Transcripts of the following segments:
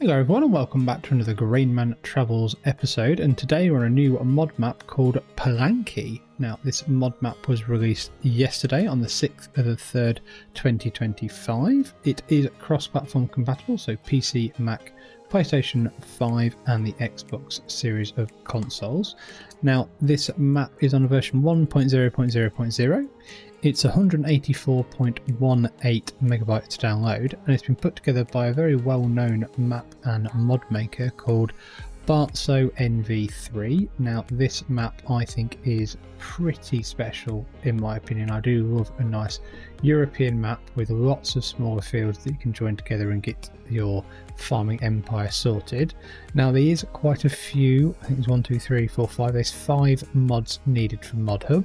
Hello everyone and welcome back to another Grainman Travels episode, and today we're on a new mod map called Polanki. Now this mod map was released yesterday on the 6th of the 3rd 2025. It is cross-platform compatible, so PC, Mac, PlayStation 5 and the Xbox series of consoles. Now this map is on version 1.0.0.0. It's 184.18 megabytes to download, and it's been put together by a very well-known map and mod maker called Bartso NV3. Now this map I think is pretty special in my opinion. I do love a nice European map with lots of smaller fields that you can join together and get your farming empire sorted. Now there is quite a few, I think there's 1, 2, 3, 4, 5, there's 5 mods needed from ModHub.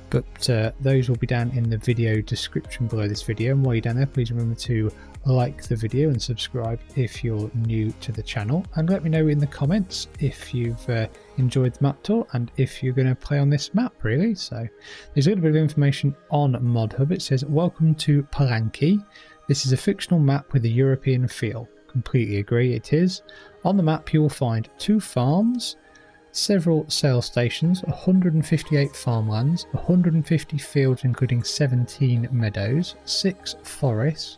But those will be down in the video description below this video, and while you're down there please remember to like the video and subscribe if you're new to the channel, and let me know in the comments if you've enjoyed the map tour and if you're going to play on this map really. So there's a little bit of information on ModHub. It says, welcome to Polanki. This is a fictional map with a European feel. Completely agree, it is. On the map you will find 2 farms, several sales stations, 158 farmlands, 150 fields including 17 meadows, 6 forests,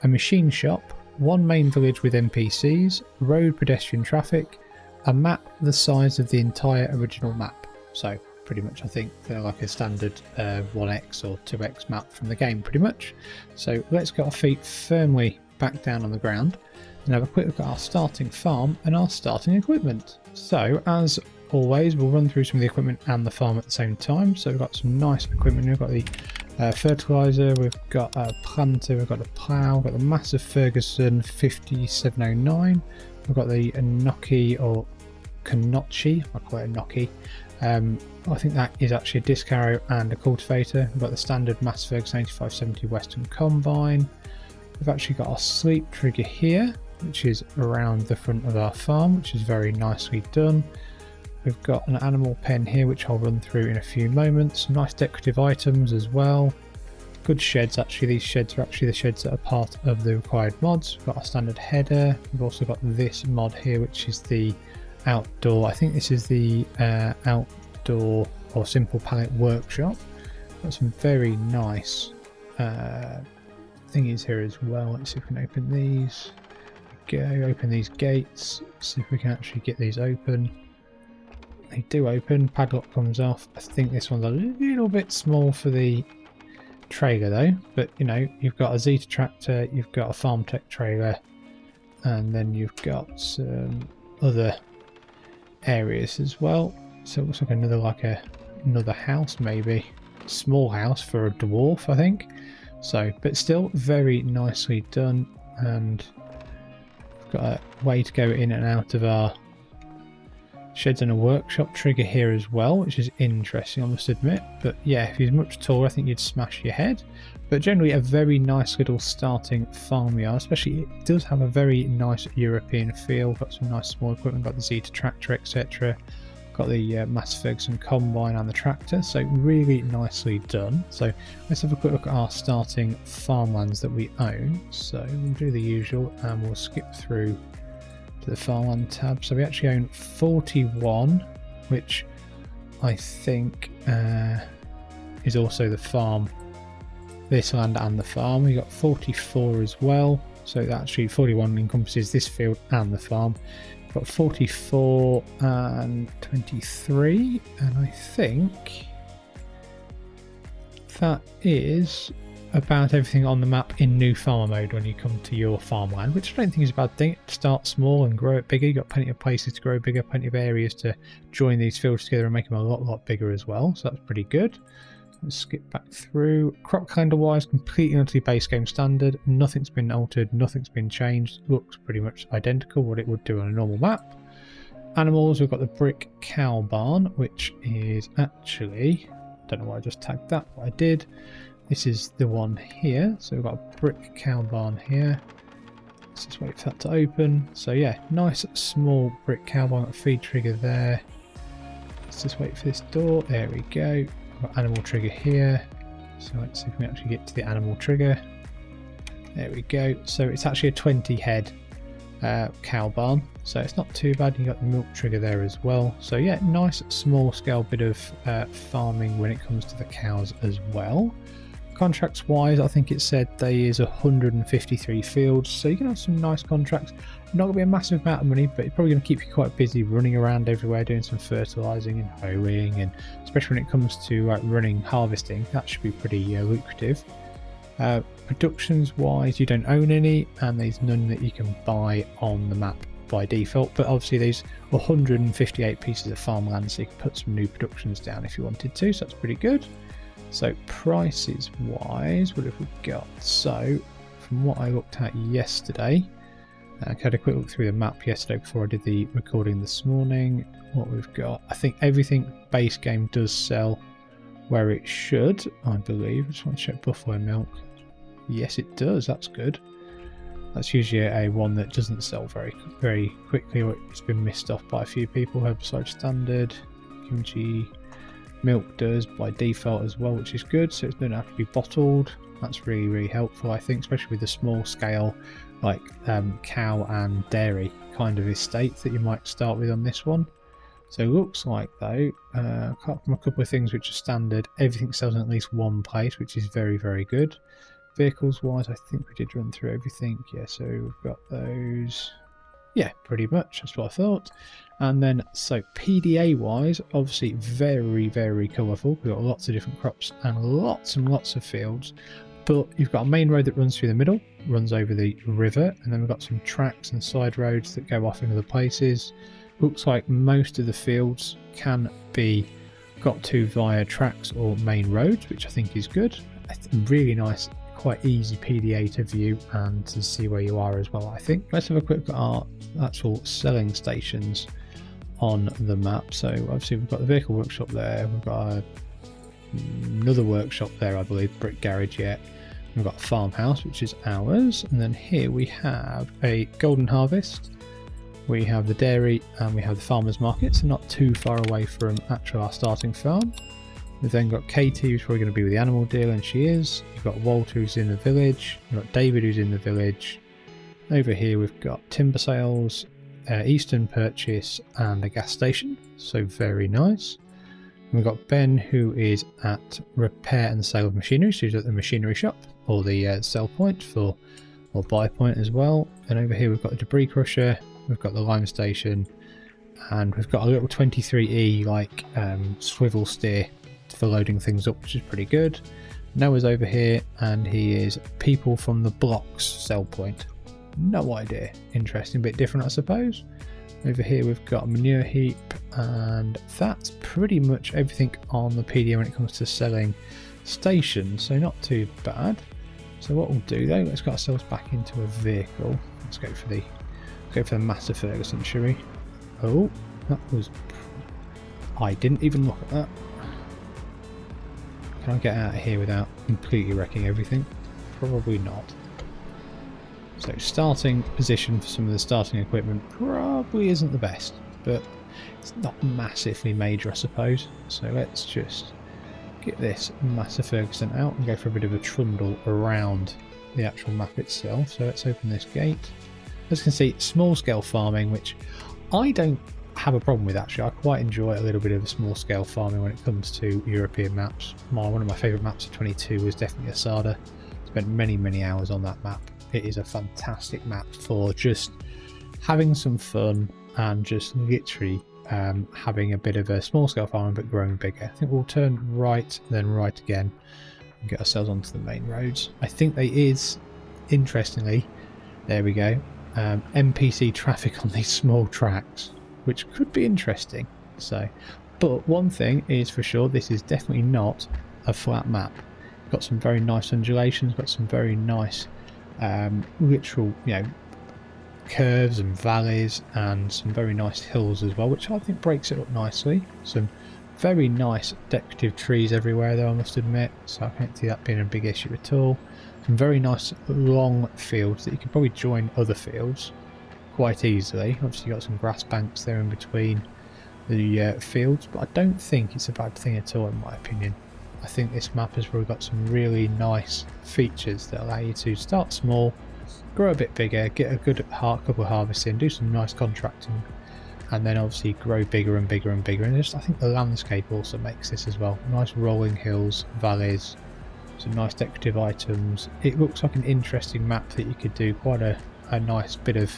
a machine shop, 1 main village with NPCs, road pedestrian traffic, a map the size of the entire original map. So pretty much I think they're like a standard 1x or 2x map from the game pretty much. So let's get our feet firmly back down on the ground and have a quick look at our starting farm and our starting equipment. So as always we'll run through some of the equipment and the farm at the same time. So we've got some nice equipment. We've got the fertilizer, we've got a planter, we've got a plough, we've got the massive Ferguson 5709, we've got the Enoki or Kanochi, I call it Enoki. I think that is actually a disc harrow and a cultivator. We've got the standard Mass Ferguson 8570 Western Combine. We've actually got our sleep trigger here, which is around the front of our farm, which is very nicely done. We've got an animal pen here, which I'll run through in a few moments. Some nice decorative items as well. Good sheds, actually. These sheds are actually the sheds that are part of the required mods. We've got our standard header. We've also got this mod here, which is the outdoor. I think this is the outdoor or simple pallet workshop. Got some very nice thingies here as well. Let's see if we can open these. There we go. Open these gates. See if we can actually get these open. They do open, padlock comes off. I think this one's a little bit small for the trailer though, but you know, you've got a Zeta tractor, you've got a Farm Tech trailer, and then you've got some other areas as well. So it looks like another house, maybe small house for a dwarf I think. So but still very nicely done, and we've got a way to go in and out of our sheds and a workshop trigger here as well, which is interesting I must admit. But yeah, if he's much taller I think you'd smash your head. But generally a very nice little starting farmyard, especially it does have a very nice European feel. Got some nice small equipment, got the Zeta tractor etc. Got the Mass Ferguson combine and the tractor, so really nicely done. So let's have a quick look at our starting farmlands that we own. So we'll do the usual and we'll skip through the farmland tab. So we actually own 41, which I think is also the farm, this land and the farm. We got 44 as well, so actually 41 encompasses this field and the farm. We've got 44 and 23, and I think that is about everything on the map in new farmer mode when you come to your farmland, which I don't think is a bad thing. Start small and grow it bigger. You've got plenty of places to grow bigger, plenty of areas to join these fields together and make them a lot bigger as well, so that's pretty good. Let's skip back through. Crop calendar wise, completely and utterly base game standard. Nothing's been altered, nothing's been changed. Looks pretty much identical what it would do on a normal map. Animals, we've got the brick cow barn, which is actually, don't know why I just tagged that, but I did. This is the one here, so we've got a brick cow barn here. Let's just wait for that to open. So yeah, nice small brick cow barn, got a feed trigger there. Let's just wait for this door, there we go. We've got animal trigger here, so let's see if we can actually get to the animal trigger. There we go. So it's actually a 20 head cow barn, so it's not too bad. You got the milk trigger there as well, so yeah, nice small scale bit of farming when it comes to the cows as well. Contracts wise, I think it said there is 153 fields, so you can have some nice contracts. Not going to be a massive amount of money, but it's probably going to keep you quite busy running around everywhere doing some fertilizing and hoeing, and especially when it comes to running harvesting, that should be pretty lucrative. Productions wise, you don't own any, and there's none that you can buy on the map by default, but obviously there's 158 pieces of farmland, so you can put some new productions down if you wanted to, so that's pretty good. So prices wise, what have we got? So from what I looked at yesterday, I had a quick look through the map yesterday before I did the recording this morning. What we've got, I think everything base game does sell where it should, I believe. I just want to check buffalo milk. Yes, it does. That's good. That's usually a one that doesn't sell very quickly, or it's been missed off by a few people. Herbicide standard, kimchi. Milk does by default as well, which is good, so it doesn't have to be bottled. That's really helpful, I think, especially with the small scale like cow and dairy kind of estates that you might start with on this one. So it looks like though, apart from a couple of things which are standard, everything sells in at least one place, which is very good. Vehicles wise, I think we did run through everything. Yeah, so we've got those. Yeah, pretty much, that's what I thought. And then, so PDA wise, obviously very colourful. We've got lots of different crops and lots of fields. But you've got a main road that runs through the middle, runs over the river, and then we've got some tracks and side roads that go off in other places. Looks like most of the fields can be got to via tracks or main roads, which I think is good. Really nice, quite easy PDA to view and to see where you are as well, I think. Let's have a quick look at our actual selling stations on the map. So obviously we've got the vehicle workshop there, we've got another workshop there, I believe, brick garage yet. We've got a farmhouse, which is ours, and then here we have a golden harvest, we have the dairy, and we have the farmers market, so not too far away from actually our starting farm. We've then got Katie, who's probably going to be with the animal deal, and she is. You've got Walter, who's in the village. You've got David, who's in the village. Over here we've got timber sales, Eastern purchase, and a gas station, so very nice. And we've got Ben, who is at repair and sale of machinery, so he's at the machinery shop, or the sell point for, or buy point as well. And over here we've got the debris crusher, we've got the lime station, and we've got a little 23E like swivel steer for loading things up, which is pretty good. Noah's over here, and he is people from the blocks sell point. No idea. Interesting, bit different, I suppose. Over here we've got a manure heap, and that's pretty much everything on the PDA when it comes to selling stations, so not too bad. So what we'll do though, let's get ourselves back into a vehicle. Let's go for the Master Ferguson, shall we? Oh, that was... I didn't even look at that. Can I get out of here without completely wrecking everything? Probably not. So starting position for some of the starting equipment probably isn't the best, but it's not massively major, I suppose. So let's just get this Master Ferguson out and go for a bit of a trundle around the actual map itself. So let's open this gate. As you can see, small scale farming, which I don't have a problem with actually. I quite enjoy a little bit of small scale farming when it comes to European maps. One of my favourite maps of 22 was definitely Asada. Spent many hours on that map. It is a fantastic map for just having some fun and just literally having a bit of a small scale farming but growing bigger. I think we'll turn right, then right again, and get ourselves onto the main roads. I think there is, interestingly, there we go, NPC traffic on these small tracks, which could be interesting. So, but one thing is for sure, this is definitely not a flat map. Got some very nice undulations, got some very nice literal, curves and valleys, and some very nice hills as well, which I think breaks it up nicely. Some very nice decorative trees everywhere though, I must admit, so I can't see that being a big issue at all. Some very nice long fields that you can probably join other fields quite easily. Obviously you've got some grass banks there in between the fields, but I don't think it's a bad thing at all in my opinion. I think this map has really got some really nice features that allow you to start small grow a bit bigger, get a good couple of harvests in, do some nice contracting, and then obviously grow bigger and bigger and bigger. And just, I think the landscape also makes this as well. Nice rolling hills, valleys, some nice decorative items. It looks like an interesting map that you could do quite a nice bit of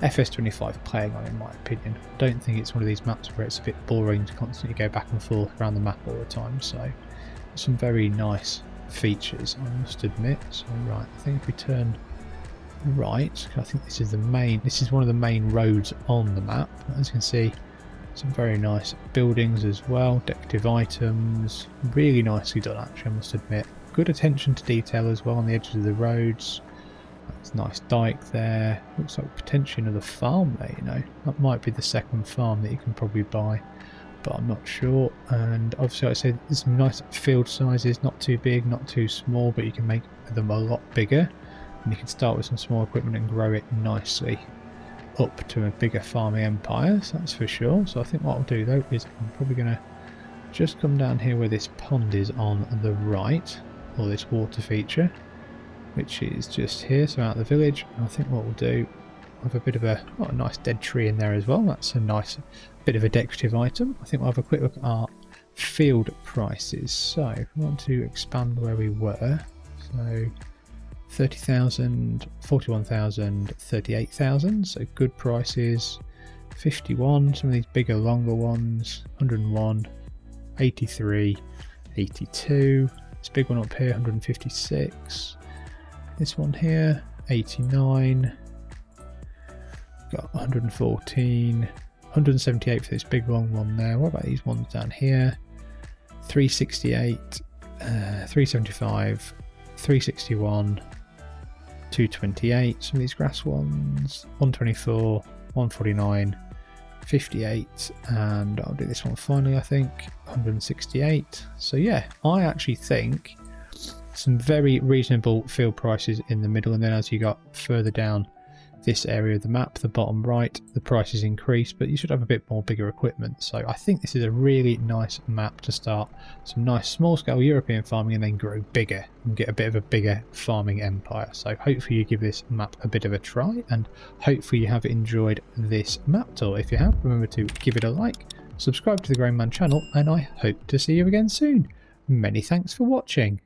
FS25 playing on, in my opinion. I don't think it's one of these maps where it's a bit boring to constantly go back and forth around the map all the time. So some very nice features, I must admit. So right, I think if we turn right, I think this is one of the main roads on the map. As you can see, some very nice buildings as well, decorative items, really nicely done actually, I must admit. Good attention to detail as well on the edges of the roads. That's a nice dike there. Looks like potentially another farm there, you know. That might be the second farm that you can probably buy, but I'm not sure. And obviously, like I said, there's some nice field sizes, not too big, not too small, but you can make them a lot bigger. And you can start with some small equipment and grow it nicely up to a bigger farming empire, so that's for sure. So I think what I'll do though is I'm probably going to just come down here where this pond is on the right, or this water feature, which is just here, so out of the village. And I think what we'll do, have a bit of a nice dead tree in there as well. That's a nice bit of a decorative item. I think we'll have a quick look at our field prices. So if we want to expand where we were, so 30,000, 41,000, 38,000, so good prices. 51, some of these bigger longer ones, 101, 83, 82, this big one up here 156, this one here 89, got 114, 178 for this big long one there. What about these ones down here? 368, 375, 361, 228, some of these grass ones, 124, 149, 58, and I'll do this one finally, I think 168. So yeah, I actually think some very reasonable field prices in the middle, and then as you got further down this area of the map, the bottom right, the prices increase, but you should have a bit more bigger equipment. So I think this is a really nice map to start some nice small scale European farming and then grow bigger and get a bit of a bigger farming empire. So hopefully you give this map a bit of a try, and hopefully you have enjoyed this map tour. If you have, remember to give it a like, subscribe to the Grainman channel, and I hope to see you again soon. Many thanks for watching.